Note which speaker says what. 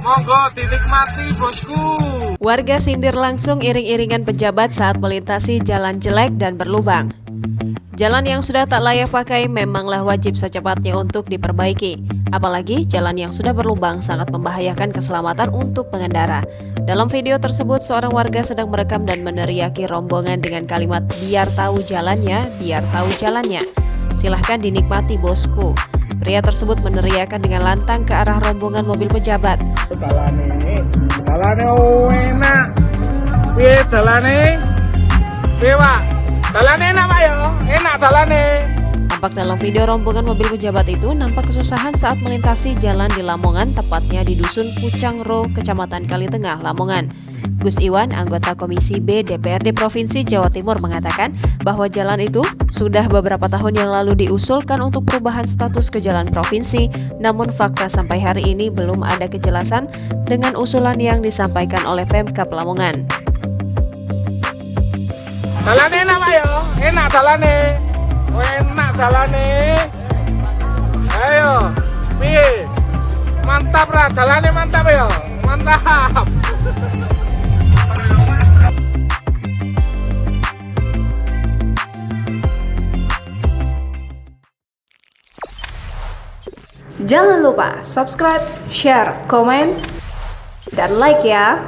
Speaker 1: Monggo dinikmati bosku.
Speaker 2: Warga sindir langsung iring-iringan pejabat saat melintasi jalan jelek dan berlubang. Jalan yang sudah tak layak pakai memanglah wajib secepatnya untuk diperbaiki. Apalagi jalan yang sudah berlubang sangat membahayakan keselamatan untuk pengendara. Dalam video tersebut, seorang warga sedang merekam dan meneriaki rombongan dengan kalimat "biar tahu jalannya, biar tahu jalannya. Silahkan dinikmati bosku." Pria tersebut meneriakkan dengan lantang ke arah rombongan mobil pejabat.
Speaker 1: Dalane enak. Piye dalane? Piye, Pak? Dalane enak, Pak ya? Enak dalane.
Speaker 2: Tampak dalam video rombongan mobil pejabat itu nampak kesusahan saat melintasi jalan di Lamongan, tepatnya di Dusun Pucangro, Kecamatan Kalitengah, Lamongan. Gus Iwan, anggota Komisi B DPRD Provinsi Jawa Timur mengatakan bahwa jalan itu sudah beberapa tahun yang lalu diusulkan untuk perubahan status ke jalan provinsi, namun fakta sampai hari ini belum ada kejelasan dengan usulan yang disampaikan oleh Pemkab Lamongan.
Speaker 1: Dalane enak, Pak ya? Enak dalane. Enak dalane. Ayo, piye? Mantap ra, dalane mantap ya. Mantap.
Speaker 2: Jangan lupa subscribe, share, komen, dan like ya.